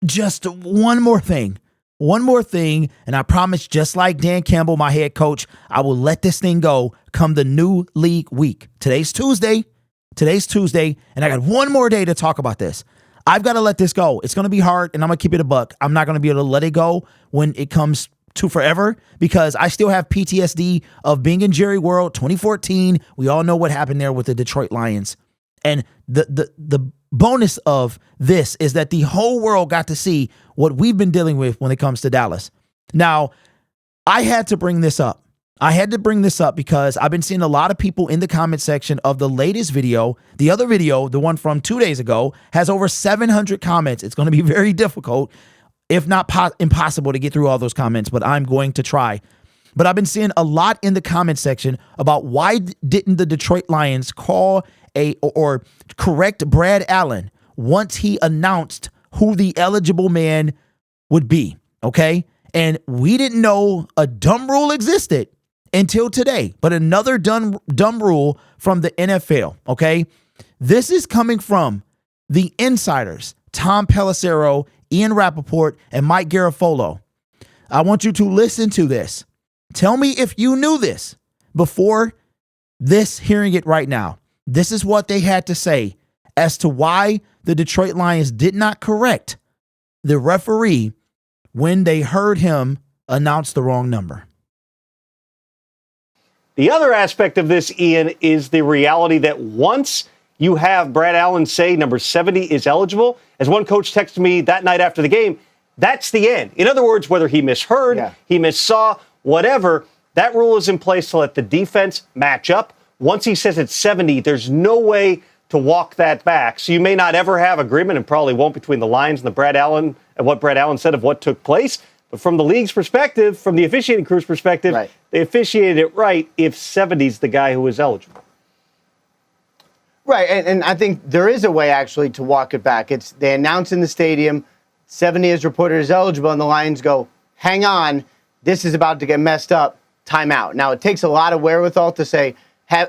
just one more thing. One more thing, and I promise, just like Dan Campbell, my head coach, I will let this thing go come the new league week. Today's Tuesday, and I got one more day to talk about this. I've got to let this go. It's going to be hard, and I'm going to keep it a buck. I'm not going to be able to let it go when it comes to forever because I still have PTSD of being in Jerry World 2014. We all know what happened there with the Detroit Lions. And the bonus of this is that the whole world got to see what we've been dealing with when it comes to Dallas. Now, I had to bring this up. Because I've been seeing a lot of people in the comment section of the latest video. The other video, the one from 2 days ago, has over 700 comments. It's going to be very difficult, if not impossible, to get through all those comments, but I'm going to try. But I've been seeing a lot in the comment section about why didn't the Detroit Lions call or correct Brad Allen once he announced who the eligible man would be, okay? And we didn't know a dumb rule existed until today, but another dumb rule from the NFL, okay? This is coming from the insiders, Tom Pelissero, Ian Rappaport, and Mike Garafolo. I want you to listen to this. Tell me if you knew this before this, hearing it right now. This is what they had to say as to why the Detroit Lions did not correct the referee when they heard him announce the wrong number. The other aspect of this, Ian, is the reality that once you have Brad Allen say number 70 is eligible, as one coach texted me that night after the game, that's the end. In other words, whether he misheard, he missaw, whatever, that rule is in place to let the defense match up. Once he says it's 70, there's no way to walk that back. So you may not ever have agreement, and probably won't, between the Lions and what Brad Allen said of what took place. But from the league's perspective, from the officiating crew's perspective, they officiated it right if 70's the guy who was eligible. Right, and I think there is a way, actually, to walk it back. They announce in the stadium, 70 is reported as eligible, and the Lions go, hang on, this is about to get messed up, timeout. Now, it takes a lot of wherewithal to say,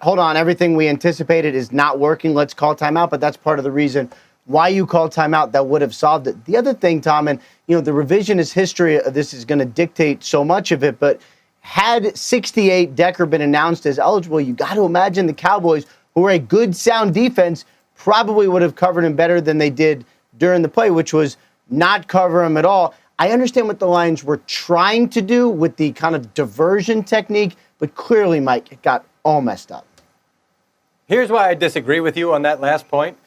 hold on, everything we anticipated is not working, let's call timeout, but that's part of the reason why you called timeout that would have solved it. The other thing, Tom, and the revisionist history of this is going to dictate so much of it, but had 68 Decker been announced as eligible, you got to imagine the Cowboys, who are a good, sound defense, probably would have covered him better than they did during the play, which was not cover him at all. I understand what the Lions were trying to do with the kind of diversion technique, but clearly, Mike, it got all messed up. Here's why I disagree with you on that last point.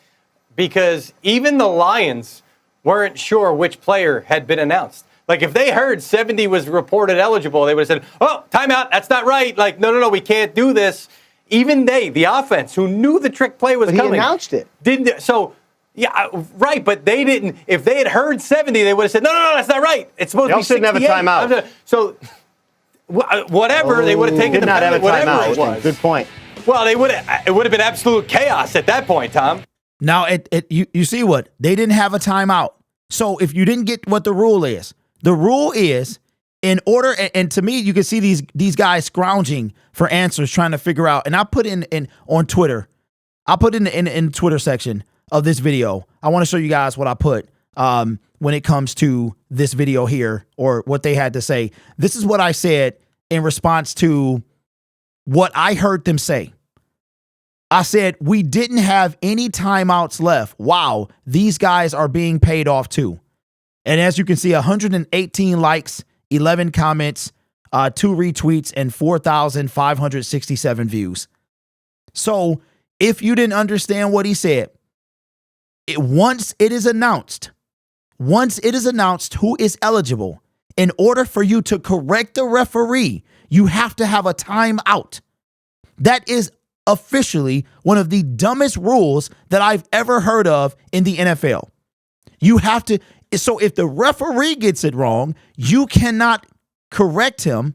Because even the Lions weren't sure which player had been announced. Like, if they heard 70 was reported eligible, they would have said, oh, timeout, that's not right. Like, no, we can't do this. Even they, the offense, who knew the trick play was coming. He announced it. Didn't. So, yeah, right, but they didn't. If they had heard 70, they would have said, no, that's not right. It's supposed to be 68. They didn't have a timeout. So, whatever, they would have taken did not have a whatever it was. Good point. Well, it would have been absolute chaos at that point, Tom. Now, you see what? They didn't have a timeout. So if you didn't get what the rule is in order, and to me, you can see these guys scrounging for answers, trying to figure out, and I put in on Twitter, I'll put in the Twitter section of this video. I want to show you guys what I put when it comes to this video here, or what they had to say. This is what I said in response to what I heard them say. I said, we didn't have any timeouts left. Wow, these guys are being paid off too. And as you can see, 118 likes, 11 comments, 2 retweets, and 4,567 views. So if you didn't understand what he said, once it is announced who is eligible, in order for you to correct the referee, you have to have a timeout. That is officially one of the dumbest rules that I've ever heard of in the NFL. You have to, so if the referee gets it wrong, you cannot correct him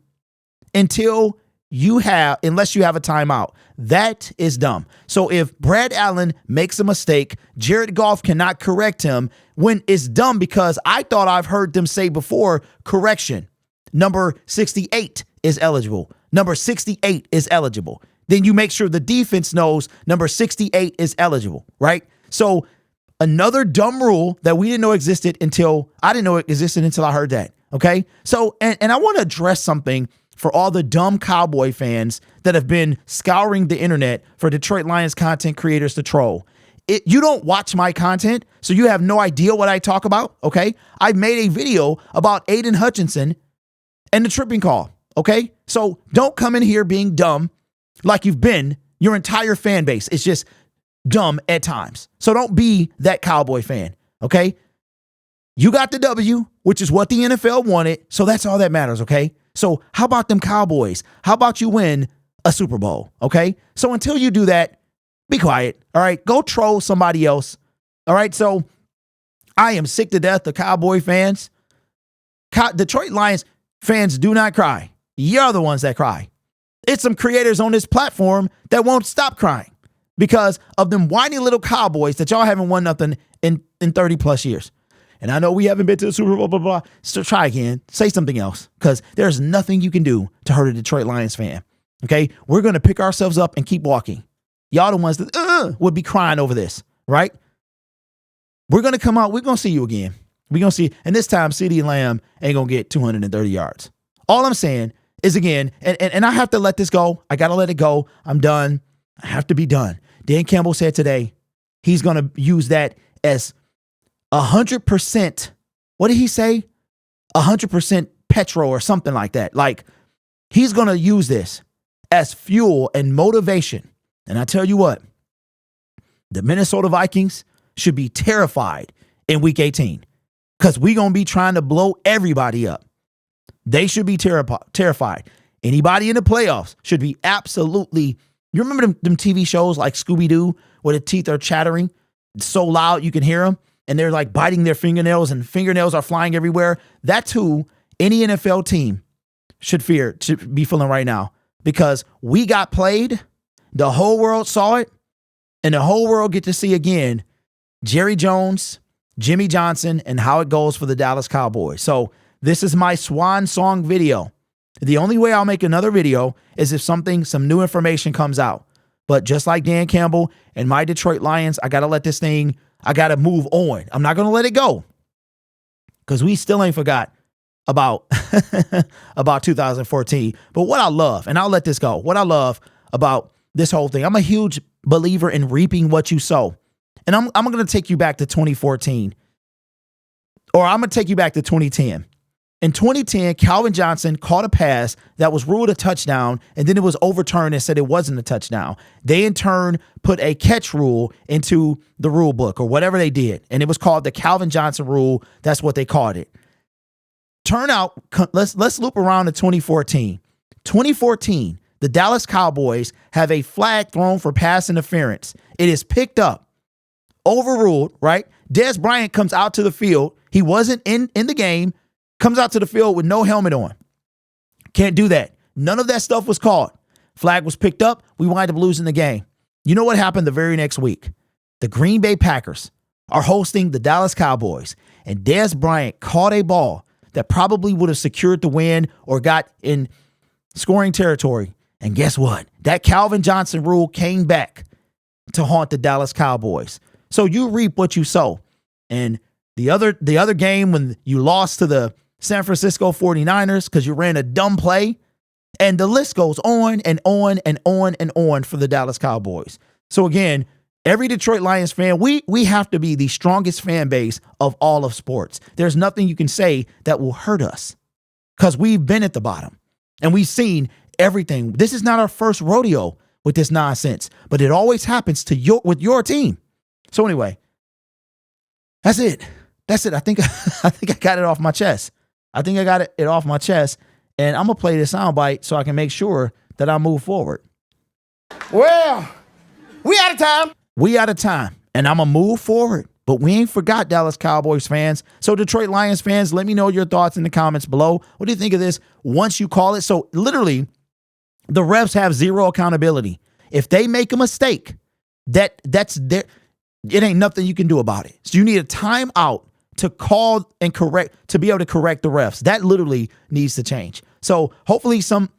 unless you have a timeout. That is dumb. So if Brad Allen makes a mistake, Jared Goff cannot correct him, when it's dumb, because I thought I've heard them say before, correction, number 68 is eligible. Number 68 is eligible. Then you make sure the defense knows number 68 is eligible, right? So Another dumb rule that we didn't know existed until I didn't know it existed until I heard that. Okay. So, and I want to address something for all the dumb Cowboy fans that have been scouring the internet for Detroit Lions content creators to troll. You don't watch my content, so you have no idea what I talk about. Okay. I made a video about Aiden Hutchinson and the tripping call. Okay. So don't come in here being dumb like you've been your entire fan base. It's just dumb at times. So don't be that Cowboy fan, okay? You got the W, which is what the NFL wanted, so that's all that matters, okay? So how about them Cowboys? How about you win a Super Bowl, okay? So until you do that, be quiet, all right? Go troll somebody else, all right? So I am sick to death of Cowboy fans. Detroit Lions fans do not cry. You're the ones that cry. It's some creators on this platform that won't stop crying because of them whiny little Cowboys that y'all haven't won nothing in 30 plus years. And I know we haven't been to the Super Bowl, blah, blah, blah. So try again. Say something else because there's nothing you can do to hurt a Detroit Lions fan. Okay? We're going to pick ourselves up and keep walking. Y'all the ones that would be crying over this, right? We're going to come out. We're going to see you again. We're going to see. And this time, CeeDee Lamb ain't going to get 230 yards. All I'm saying is, again, and I have to let this go. I got to let it go. I'm done. I have to be done. Dan Campbell said today he's going to use that as 100%. What did he say? 100% petrol or something like that. Like he's going to use this as fuel and motivation. And I tell you what, the Minnesota Vikings should be terrified in week 18 because we're going to be trying to blow everybody up. They should be terrified. Anybody in the playoffs should be absolutely. You remember them TV shows like Scooby-Doo where the teeth are chattering so loud you can hear them and they're like biting their fingernails and fingernails are flying everywhere? That's who any NFL team should be feeling right now because we got played. The whole world saw it and the whole world get to see again Jerry Jones, Jimmy Johnson, and how it goes for the Dallas Cowboys. So this is my swan song video. The only way I'll make another video is if some new information comes out. But just like Dan Campbell and my Detroit Lions, I got to move on. I'm not going to let it go because we still ain't forgot about 2014. But what I love, and I'll let this go, what I love about this whole thing, I'm a huge believer in reaping what you sow. And I'm going to take you back to 2014, or I'm going to take you back to 2010. In 2010, Calvin Johnson caught a pass that was ruled a touchdown, and then it was overturned and said it wasn't a touchdown. They, in turn, put a catch rule into the rule book or whatever they did, and it was called the Calvin Johnson rule. That's what they called it. Turn out, let's loop around to 2014. 2014, the Dallas Cowboys have a flag thrown for pass interference. It is picked up, overruled, right? Dez Bryant comes out to the field. He wasn't in the game. Comes out to the field with no helmet on. Can't do that. None of that stuff was called. Flag was picked up. We wind up losing the game. You know what happened the very next week? The Green Bay Packers are hosting the Dallas Cowboys, and Dez Bryant caught a ball that probably would have secured the win or got in scoring territory. And guess what? That Calvin Johnson rule came back to haunt the Dallas Cowboys. So you reap what you sow. And the other game when you lost to the San Francisco 49ers because you ran a dumb play, and the list goes on and on and on and on for the Dallas Cowboys. So again, every Detroit Lions fan, we have to be the strongest fan base of all of sports. There's nothing you can say that will hurt us because we've been at the bottom and we've seen everything. This is not our first rodeo with this nonsense, but it always happens with your team. So anyway, that's it. That's it. I think I got it off my chest. I think I got it off my chest, and I'm going to play this soundbite so I can make sure that I move forward. Well, we out of time. We out of time, and I'm going to move forward. But we ain't forgot Dallas Cowboys fans. So Detroit Lions fans, let me know your thoughts in the comments below. What do you think of this once you call it? So literally, the refs have zero accountability. If they make a mistake, that's their, it ain't nothing you can do about it. So you need a timeout to call and correct, to be able to correct the refs. That literally needs to change. So hopefully some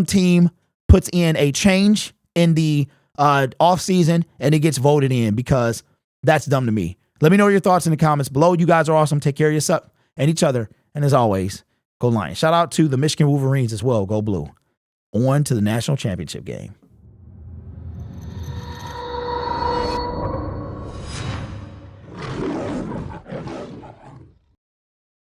team puts in a change in the off season and it gets voted in because that's dumb to me. Let me know your thoughts in the comments below. You guys are awesome. Take care of yourself and each other. And as always, go Lions. Shout out to the Michigan Wolverines as well. Go Blue. On to the national championship game.